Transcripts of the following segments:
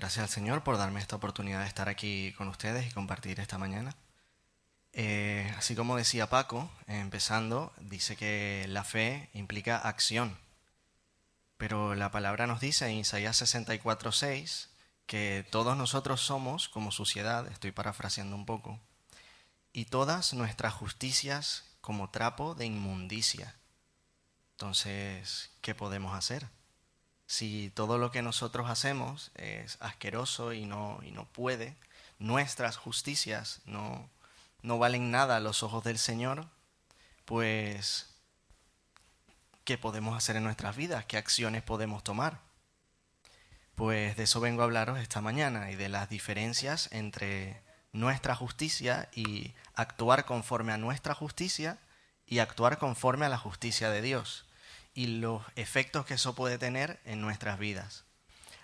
Gracias al Señor por darme esta oportunidad de estar aquí con ustedes y compartir esta mañana. Así como decía Paco, empezando, dice que la fe implica acción, pero la palabra nos dice en Isaías 64:6 que todos nosotros somos como suciedad, estoy parafraseando un poco, y todas nuestras justicias como trapo de inmundicia. Entonces, ¿qué podemos hacer? Si todo lo que nosotros hacemos es asqueroso y no puede, nuestras justicias no valen nada a los ojos del Señor, pues ¿qué podemos hacer en nuestras vidas? ¿Qué acciones podemos tomar? Pues de eso vengo a hablaros esta mañana y de las diferencias entre nuestra justicia y actuar conforme a nuestra justicia y actuar conforme a la justicia de Dios y los efectos que eso puede tener en nuestras vidas.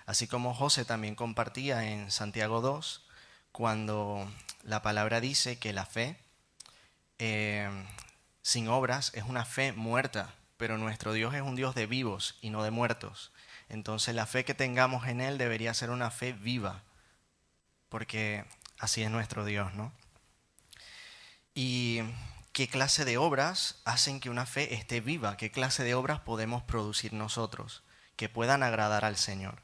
Así como José también compartía en Santiago 2, cuando la palabra dice que la fe eh, sin obras es una fe muerta, pero nuestro Dios es un Dios de vivos y no de muertos. Entonces la fe que tengamos en Él debería ser una fe viva, porque así es nuestro Dios, ¿no? ¿Y qué clase de obras hacen que una fe esté viva? ¿Qué clase de obras podemos producir nosotros que puedan agradar al Señor?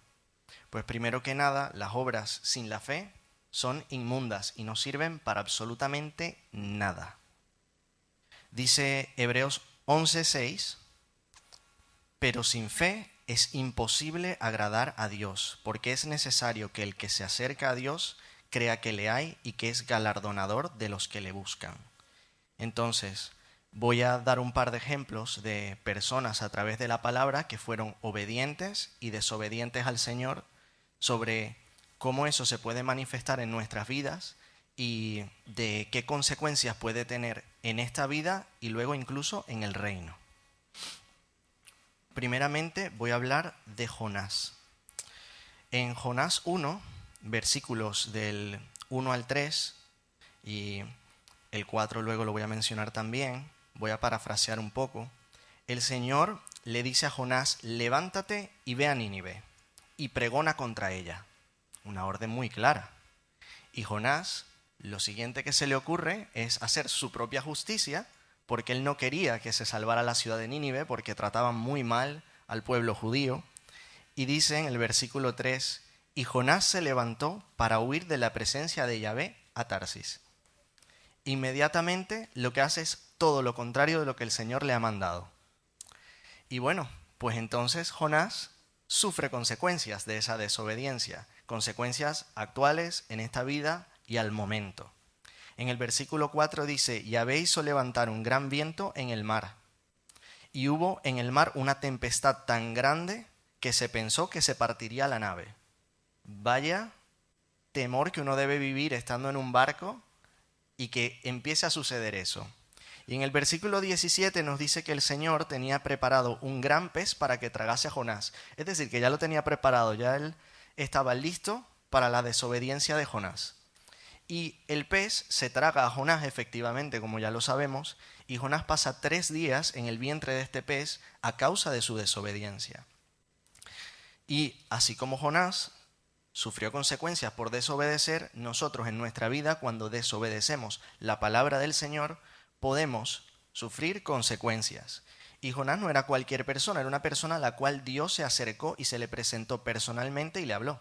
Pues primero que nada, las obras sin la fe son inmundas y no sirven para absolutamente nada. Dice Hebreos 11:6, pero sin fe es imposible agradar a Dios, porque es necesario que el que se acerca a Dios crea que le hay y que es galardonador de los que le buscan. Entonces, voy a dar un par de ejemplos de personas a través de la palabra que fueron obedientes y desobedientes al Señor, sobre cómo eso se puede manifestar en nuestras vidas y de qué consecuencias puede tener en esta vida y luego incluso en el reino. Primeramente voy a hablar de Jonás. En Jonás 1, versículos del 1 al 3, y el 4 luego lo voy a mencionar también, voy a parafrasear un poco, el Señor le dice a Jonás: levántate y ve a Nínive, y pregona contra ella. Una orden muy clara. Y Jonás, lo siguiente que se le ocurre es hacer su propia justicia, porque él no quería que se salvara la ciudad de Nínive, porque trataban muy mal al pueblo judío. Y dice en el versículo 3, y Jonás se levantó para huir de la presencia de Yahvé a Tarsis. Inmediatamente lo que hace es todo lo contrario de lo que el Señor le ha mandado. Y bueno, pues entonces Jonás sufre consecuencias de esa desobediencia, consecuencias actuales en esta vida y al momento. En el versículo 4 dice: Yahvé hizo levantar un gran viento en el mar, y hubo en el mar una tempestad tan grande que se pensó que se partiría la nave. Vaya temor que uno debe vivir estando en un barco y que empiece a suceder eso. Y en el versículo 17 nos dice que el Señor tenía preparado un gran pez para que tragase a Jonás. Es decir, que ya lo tenía preparado, ya él estaba listo para la desobediencia de Jonás. Y el pez se traga a Jonás efectivamente, como ya lo sabemos, y Jonás pasa 3 días en el vientre de este pez a causa de su desobediencia. Y así como Jonás sufrió consecuencias por desobedecer, nosotros en nuestra vida, cuando desobedecemos la palabra del Señor, podemos sufrir consecuencias. Y Jonás no era cualquier persona, era una persona a la cual Dios se acercó y se le presentó personalmente y le habló.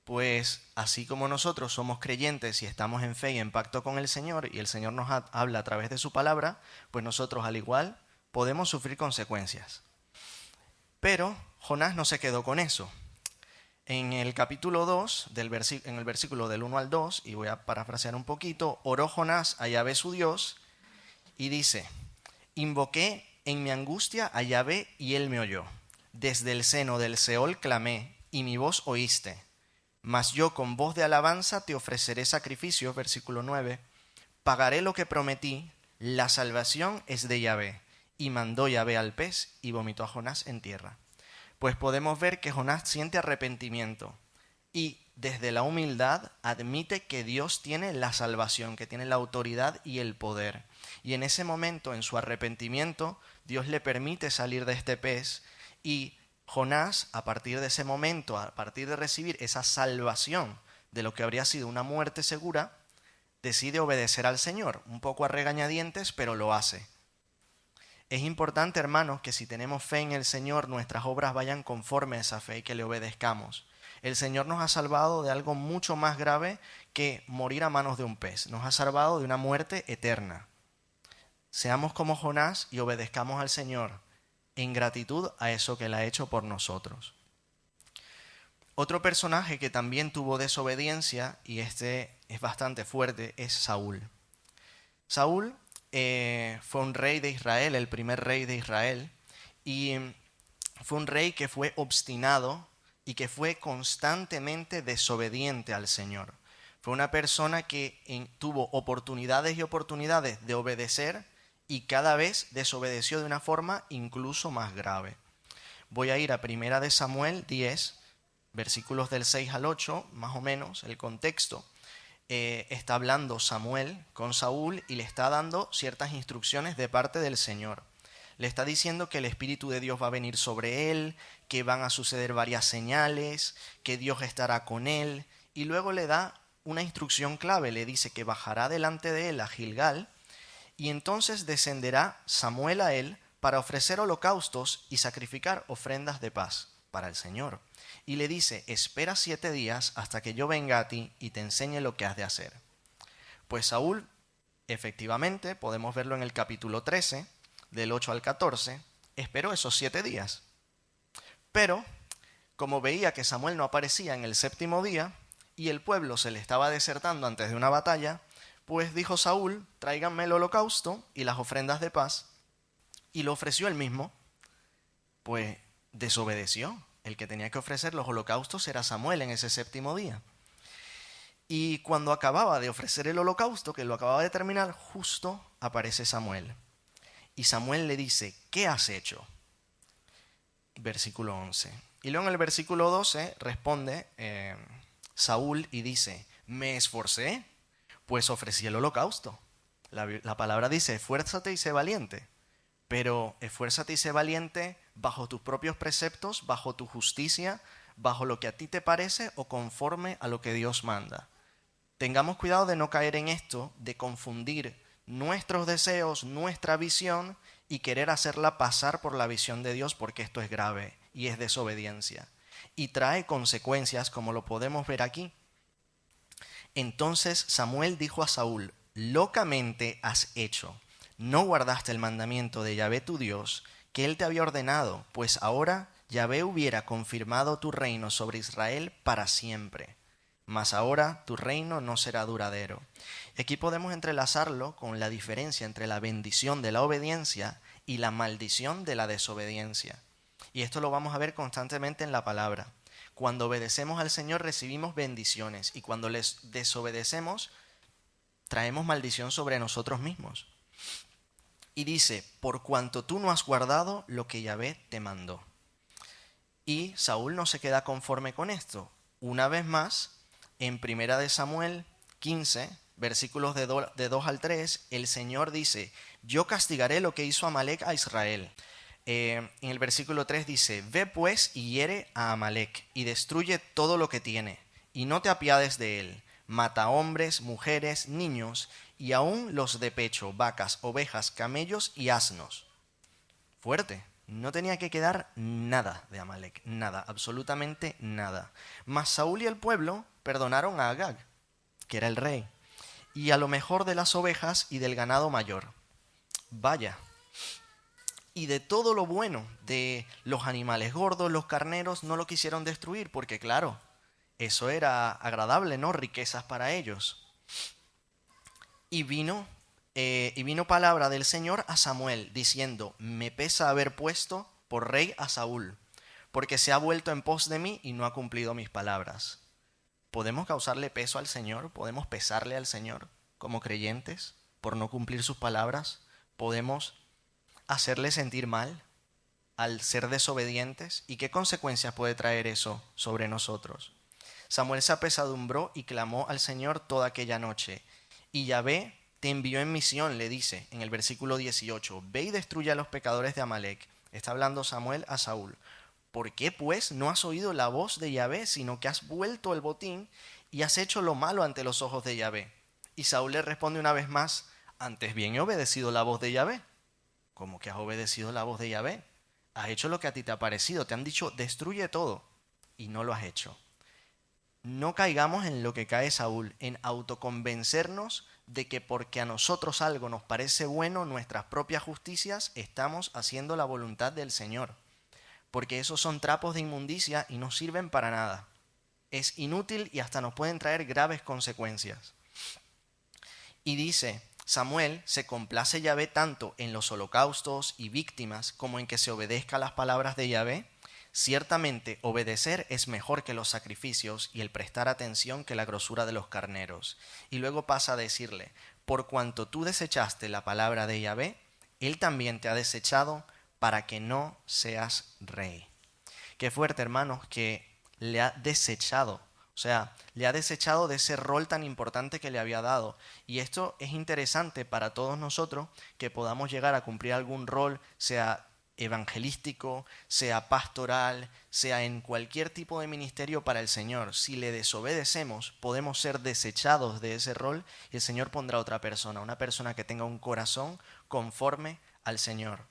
Pues así como nosotros somos creyentes y estamos en fe y en pacto con el Señor, y el Señor nos habla a través de su palabra, pues nosotros al igual podemos sufrir consecuencias. Pero Jonás no se quedó con eso. En el capítulo 2, en el versículo del 1 al 2, y voy a parafrasear un poquito, oró Jonás a Yahvé su Dios y dice: invoqué en mi angustia a Yahvé y él me oyó. Desde el seno del Seol clamé y mi voz oíste. Mas yo con voz de alabanza te ofreceré sacrificios, versículo 9. Pagaré lo que prometí, la salvación es de Yahvé. Y mandó Yahvé al pez y vomitó a Jonás en tierra. Pues podemos ver que Jonás siente arrepentimiento y desde la humildad admite que Dios tiene la salvación, que tiene la autoridad y el poder. Y en ese momento, en su arrepentimiento, Dios le permite salir de este pez y Jonás, a partir de ese momento, a partir de recibir esa salvación de lo que habría sido una muerte segura, decide obedecer al Señor, un poco a regañadientes, pero lo hace. Es importante, hermanos, que si tenemos fe en el Señor, nuestras obras vayan conforme a esa fe y que le obedezcamos. El Señor nos ha salvado de algo mucho más grave que morir a manos de un pez. Nos ha salvado de una muerte eterna. Seamos como Jonás y obedezcamos al Señor en gratitud a eso que Él ha hecho por nosotros. Otro personaje que también tuvo desobediencia, y este es bastante fuerte, es Saúl. Saúl fue un rey de Israel, el primer rey de Israel, y fue un rey que fue obstinado y que fue constantemente desobediente al Señor. Fue una persona que tuvo oportunidades y oportunidades de obedecer y cada vez desobedeció de una forma incluso más grave. Voy a ir a 1 de Samuel 10, versículos del 6 al 8, más o menos, el contexto. Está hablando Samuel con Saúl y le está dando ciertas instrucciones de parte del Señor. Le está diciendo que el Espíritu de Dios va a venir sobre él, que van a suceder varias señales, que Dios estará con él, y luego le da una instrucción clave, le dice que bajará delante de él a Gilgal, y entonces descenderá Samuel a él para ofrecer holocaustos y sacrificar ofrendas de paz para el Señor. Y le dice, espera 7 días hasta que yo venga a ti y te enseñe lo que has de hacer. Pues Saúl, efectivamente, podemos verlo en el capítulo 13, del 8 al 14, esperó esos 7 días. Pero, como veía que Samuel no aparecía en el 7º día, y el pueblo se le estaba desertando antes de una batalla, pues dijo Saúl, tráiganme el holocausto y las ofrendas de paz, y lo ofreció él mismo. Pues desobedeció. El que tenía que ofrecer los holocaustos era Samuel en ese 7º día. Y cuando acababa de ofrecer el holocausto, que lo acababa de terminar, justo aparece Samuel. Y Samuel le dice, ¿qué has hecho? Versículo 11. Y luego en el versículo 12 responde Saúl y dice, me esforcé, pues ofrecí el holocausto. La palabra dice, esfuérzate y sé valiente. Pero esfuérzate y sé valiente bajo tus propios preceptos, bajo tu justicia, bajo lo que a ti te parece o conforme a lo que Dios manda. Tengamos cuidado de no caer en esto, de confundir nuestros deseos, nuestra visión y querer hacerla pasar por la visión de Dios, porque esto es grave y es desobediencia. Y trae consecuencias, como lo podemos ver aquí. Entonces Samuel dijo a Saúl, locamente has hecho. No guardaste el mandamiento de Yahvé tu Dios, que él te había ordenado, pues ahora Yahvé hubiera confirmado tu reino sobre Israel para siempre. Mas ahora tu reino no será duradero. Aquí podemos entrelazarlo con la diferencia entre la bendición de la obediencia y la maldición de la desobediencia. Y esto lo vamos a ver constantemente en la palabra. Cuando obedecemos al Señor recibimos bendiciones y cuando les desobedecemos traemos maldición sobre nosotros mismos. Y dice, por cuanto tú no has guardado lo que Yahvé te mandó. Y Saúl no se queda conforme con esto. Una vez más, en 1 de Samuel 15, versículos de 2 al 3, el Señor dice, yo castigaré lo que hizo Amalek a Israel. En el versículo 3 dice, ve pues y hiere a Amalek y destruye todo lo que tiene, y no te apiades de él. Mata hombres, mujeres, niños, y aún los de pecho, vacas, ovejas, camellos y asnos. Fuerte. No tenía que quedar nada de Amalek, nada, absolutamente nada. Mas Saúl y el pueblo perdonaron a Agag, que era el rey, y a lo mejor de las ovejas y del ganado mayor. Vaya. Y de todo lo bueno, de los animales gordos, los carneros, no lo quisieron destruir, porque claro, eso era agradable, ¿no? Riquezas para ellos. Y vino palabra del Señor a Samuel, diciendo, me pesa haber puesto por rey a Saúl, porque se ha vuelto en pos de mí y no ha cumplido mis palabras. ¿Podemos causarle peso al Señor? ¿Podemos pesarle al Señor como creyentes por no cumplir sus palabras? ¿Podemos hacerle sentir mal al ser desobedientes? ¿Y qué consecuencias puede traer eso sobre nosotros? Samuel se apesadumbró y clamó al Señor toda aquella noche. Y Yahvé te envió en misión, le dice en el versículo 18, ve y destruye a los pecadores de Amalek. Está hablando Samuel a Saúl, ¿Por qué, pues, no has oído la voz de Yahvé, sino que has vuelto el botín y has hecho lo malo ante los ojos de Yahvé? Y Saúl le responde una vez más, antes bien he obedecido la voz de Yahvé. ¿Cómo que has obedecido la voz de Yahvé? Has hecho lo que a ti te ha parecido, te han dicho, destruye todo, y no lo has hecho. No caigamos en lo que cae Saúl, en autoconvencernos de que porque a nosotros algo nos parece bueno, nuestras propias justicias, estamos haciendo la voluntad del Señor. Porque esos son trapos de inmundicia y no sirven para nada. Es inútil y hasta nos pueden traer graves consecuencias. Y dice, Samuel se complace Yahvé tanto en los holocaustos y víctimas como en que se obedezca las palabras de Yahvé. Ciertamente obedecer es mejor que los sacrificios y el prestar atención que la grosura de los carneros. Y luego pasa a decirle, por cuanto tú desechaste la palabra de Yahvé, él también te ha desechado para que no seas rey. Qué fuerte, hermanos, que le ha desechado. O sea, le ha desechado de ese rol tan importante que le había dado. Y esto es interesante para todos nosotros, que podamos llegar a cumplir algún rol, sea evangelístico, sea pastoral, sea en cualquier tipo de ministerio para el Señor. Si le desobedecemos, podemos ser desechados de ese rol y el Señor pondrá otra persona, una persona que tenga un corazón conforme al Señor.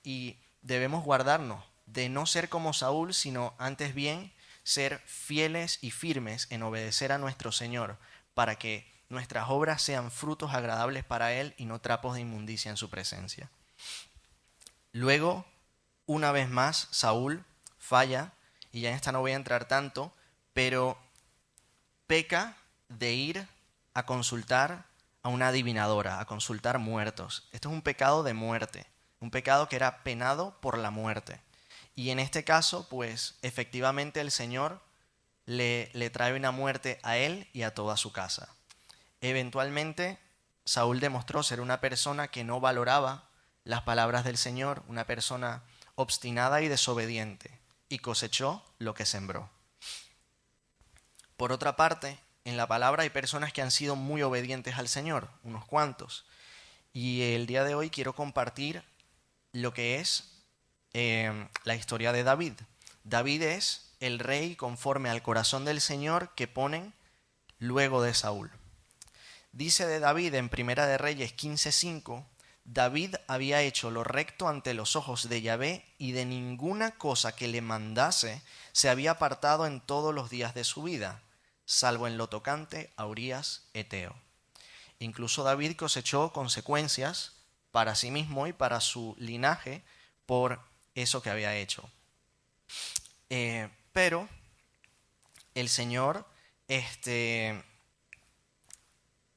Y debemos guardarnos de no ser como Saúl, sino antes bien ser fieles y firmes en obedecer a nuestro Señor, para que nuestras obras sean frutos agradables para Él y no trapos de inmundicia en su presencia. Luego, una vez más, Saúl falla, y ya en esta no voy a entrar tanto, pero peca de ir a consultar a una adivinadora, a consultar muertos. Esto es un pecado de muerte, un pecado que era penado por la muerte. Y en este caso, pues efectivamente el Señor le trae una muerte a él y a toda su casa. Eventualmente, Saúl demostró ser una persona que no valoraba las palabras del Señor, una persona obstinada y desobediente, y cosechó lo que sembró. Por otra parte, en la palabra hay personas que han sido muy obedientes al Señor, unos cuantos. Y el día de hoy quiero compartir lo que es la historia de David. David es el rey conforme al corazón del Señor que ponen luego de Saúl. Dice de David en Primera de Reyes 15:5, David había hecho lo recto ante los ojos de Yahvé y de ninguna cosa que le mandase se había apartado en todos los días de su vida, salvo en lo tocante a Urías Eteo. Incluso David cosechó consecuencias para sí mismo y para su linaje por eso que había hecho. Pero el Señor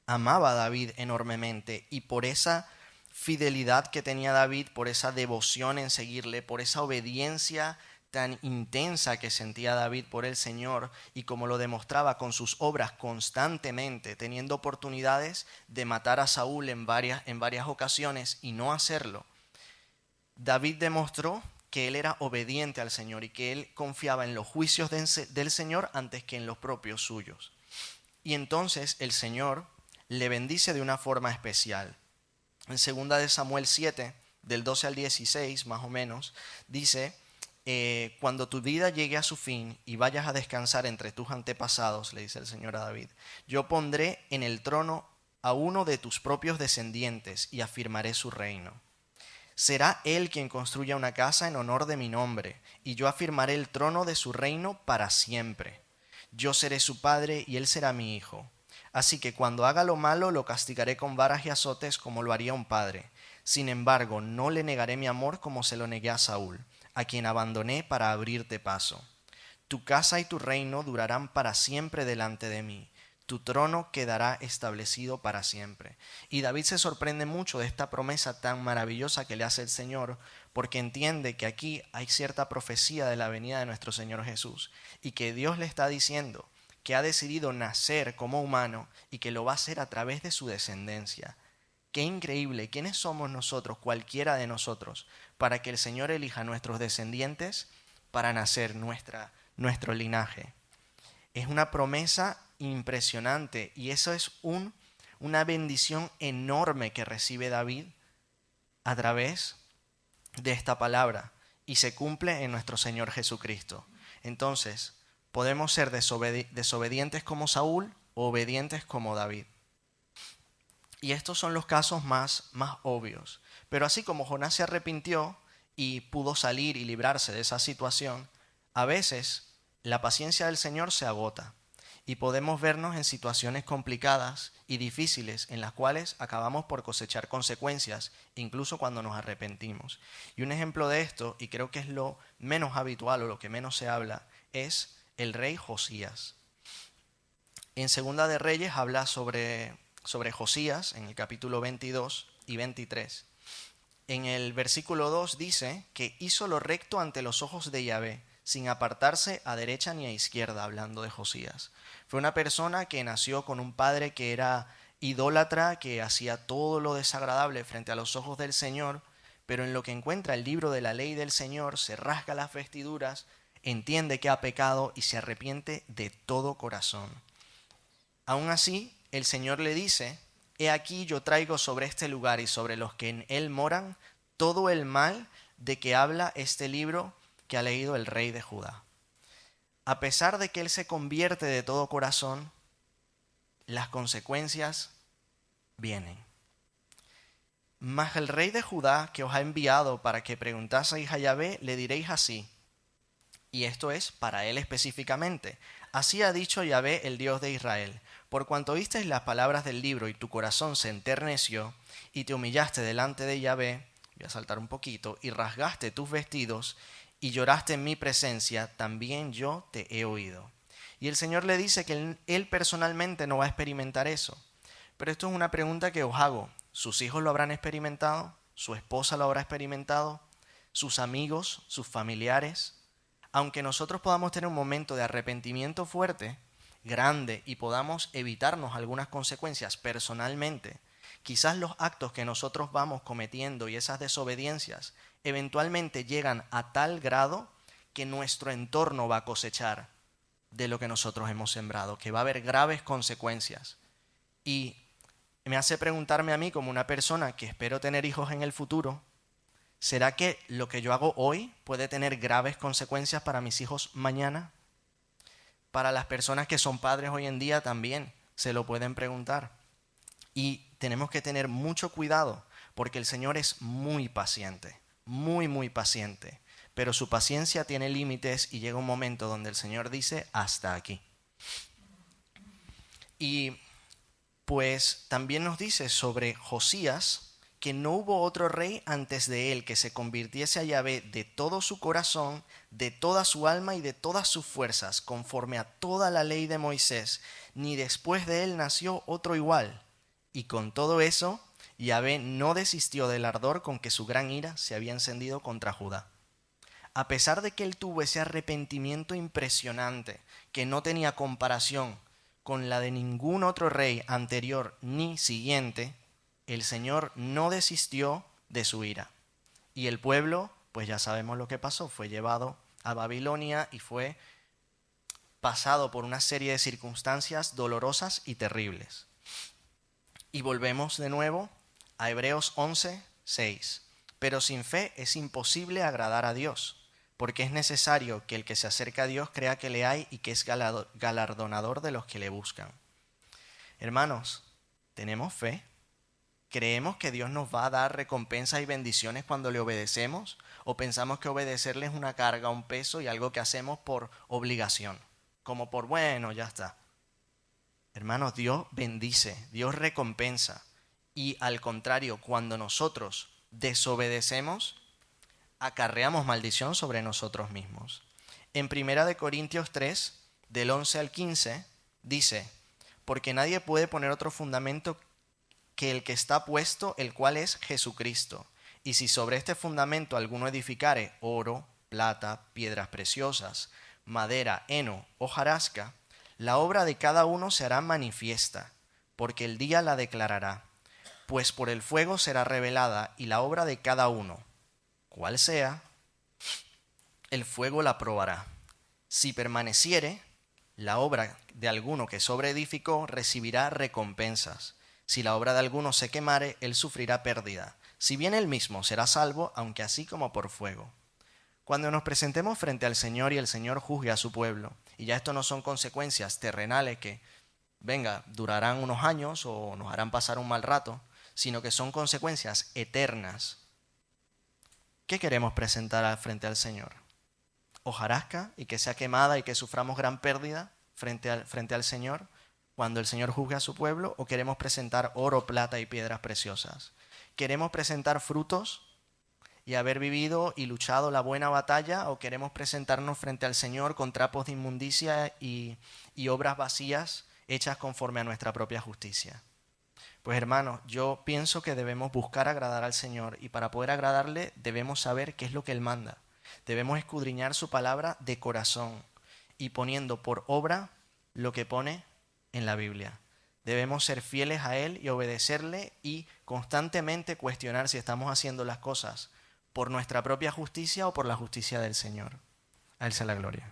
amaba a David enormemente, y por esa fidelidad que tenía David, por esa devoción en seguirle, por esa obediencia tan intensa que sentía David por el Señor, y como lo demostraba con sus obras constantemente, teniendo oportunidades de matar a Saúl en varias ocasiones y no hacerlo, David demostró que él era obediente al Señor y que él confiaba en los juicios del Señor antes que en los propios suyos. Y entonces el Señor le bendice de una forma especial. En 2 de Samuel 7, del 12 al 16 más o menos, dice, cuando tu vida llegue a su fin y vayas a descansar entre tus antepasados, le dice el Señor a David, yo pondré en el trono a uno de tus propios descendientes y afirmaré su reino. Será él quien construya una casa en honor de mi nombre, y yo afirmaré el trono de su reino para siempre. Yo seré su padre y él será mi hijo. Así que cuando haga lo malo lo castigaré con varas y azotes como lo haría un padre. Sin embargo, no le negaré mi amor como se lo negué a Saúl, a quien abandoné para abrirte paso. Tu casa y tu reino durarán para siempre delante de mí. Tu trono quedará establecido para siempre. Y David se sorprende mucho de esta promesa tan maravillosa que le hace el Señor, porque entiende que aquí hay cierta profecía de la venida de nuestro Señor Jesús, y que Dios le está diciendo que ha decidido nacer como humano y que lo va a hacer a través de su descendencia. Qué increíble. ¿Quiénes somos nosotros, cualquiera de nosotros, para que el Señor elija nuestros descendientes para nacer nuestro linaje? Es una promesa impresionante, y eso es una bendición enorme que recibe David a través de esta palabra. y se cumple en nuestro Señor Jesucristo. Entonces, podemos ser desobedientes como Saúl o obedientes como David. Y estos son los casos más obvios. Pero así como Jonás se arrepintió y pudo salir y librarse de esa situación, a veces la paciencia del Señor se agota y podemos vernos en situaciones complicadas y difíciles en las cuales acabamos por cosechar consecuencias, incluso cuando nos arrepentimos. Y un ejemplo de esto, y creo que es lo menos habitual o lo que menos se habla, es el rey Josías. En Segunda de Reyes habla sobre Josías en el capítulo 22 y 23. En el versículo 2 dice que hizo lo recto ante los ojos de Yahvé, sin apartarse a derecha ni a izquierda, hablando de Josías. Fue una persona que nació con un padre que era idólatra, que hacía todo lo desagradable frente a los ojos del Señor, pero en lo que encuentra el libro de la ley del Señor, se rasga las vestiduras, entiende que ha pecado y se arrepiente de todo corazón. Aún así, el Señor le dice: he aquí yo traigo sobre este lugar y sobre los que en él moran todo el mal de que habla este libro que ha leído el rey de Judá. A pesar de que él se convierte de todo corazón, las consecuencias vienen. Mas el rey de Judá, que os ha enviado para que preguntaseis a Yahvé, le diréis así, y esto es para él específicamente: así ha dicho Yahvé, el Dios de Israel: por cuanto oísteis las palabras del libro y tu corazón se enterneció y te humillaste delante de Yahvé, voy a saltar un poquito, y rasgaste tus vestidos y lloraste en mi presencia, también yo te he oído. Y el Señor le dice que él personalmente no va a experimentar eso. Pero esto es una pregunta que os hago. ¿Sus hijos lo habrán experimentado? ¿Su esposa lo habrá experimentado? ¿Sus amigos? ¿Sus familiares? Aunque nosotros podamos tener un momento de arrepentimiento fuerte, grande, y podamos evitarnos algunas consecuencias personalmente, quizás los actos que nosotros vamos cometiendo y esas desobediencias eventualmente llegan a tal grado que nuestro entorno va a cosechar de lo que nosotros hemos sembrado, que va a haber graves consecuencias. Y me hace preguntarme a mí, como una persona que espero tener hijos en el futuro, ¿será que lo que yo hago hoy puede tener graves consecuencias para mis hijos mañana? Para las personas que son padres hoy en día también se lo pueden preguntar. Y tenemos que tener mucho cuidado porque el Señor es muy paciente, muy paciente. Pero su paciencia tiene límites y llega un momento donde el Señor dice: hasta aquí. Y pues también nos dice sobre Josías que no hubo otro rey antes de él que se convirtiese a Yahvé de todo su corazón, de toda su alma y de todas sus fuerzas, conforme a toda la ley de Moisés, ni después de él nació otro igual. Y con todo eso, Yahvé no desistió del ardor con que su gran ira se había encendido contra Judá. A pesar de que él tuvo ese arrepentimiento impresionante, que no tenía comparación con la de ningún otro rey anterior ni siguiente, el Señor no desistió de su ira. Y el pueblo, pues ya sabemos lo que pasó, fue llevado a Babilonia y fue pasado por una serie de circunstancias dolorosas y terribles. Y volvemos de nuevo a Hebreos 11, 6. Pero sin fe es imposible agradar a Dios, porque es necesario que el que se acerca a Dios crea que le hay y que es galardonador de los que le buscan. Hermanos, ¿tenemos fe? ¿Creemos que Dios nos va a dar recompensas y bendiciones cuando le obedecemos? ¿O pensamos que obedecerle es una carga, un peso y algo que hacemos por obligación? Como por, bueno, ya está. Hermanos, Dios bendice, Dios recompensa. Y al contrario, cuando nosotros desobedecemos, acarreamos maldición sobre nosotros mismos. En 1 Corintios 3, del 11 al 15, dice: porque nadie puede poner otro fundamento que el que está puesto, el cual es Jesucristo. Y si sobre este fundamento alguno edificare oro, plata, piedras preciosas, madera, heno, hojarasca, la obra de cada uno se hará manifiesta, porque el día la declarará, pues por el fuego será revelada, y la obra de cada uno, cual sea, el fuego la probará. Si permaneciere, la obra de alguno que sobreedificó recibirá recompensas. Si la obra de alguno se quemare, él sufrirá pérdida. Si bien él mismo será salvo, aunque así como por fuego. Cuando nos presentemos frente al Señor y el Señor juzgue a su pueblo, y ya esto no son consecuencias terrenales que, venga, durarán unos años o nos harán pasar un mal rato, sino que son consecuencias eternas. ¿Qué queremos presentar frente al Señor? ¿Hojarasca y que sea quemada y que suframos gran pérdida frente al Señor cuando el Señor juzgue a su pueblo? ¿O queremos presentar oro, plata y piedras preciosas? ¿Queremos presentar frutos y haber vivido y luchado la buena batalla? ¿O queremos presentarnos frente al Señor con trapos de inmundicia y obras vacías hechas conforme a nuestra propia justicia? Pues hermanos, yo pienso que debemos buscar agradar al Señor, y para poder agradarle debemos saber qué es lo que Él manda. Debemos escudriñar su palabra de corazón y poniendo por obra lo que pone en la Biblia. Debemos ser fieles a Él y obedecerle y constantemente cuestionar si estamos haciendo las cosas por nuestra propia justicia o por la justicia del Señor. A Él sea la gloria.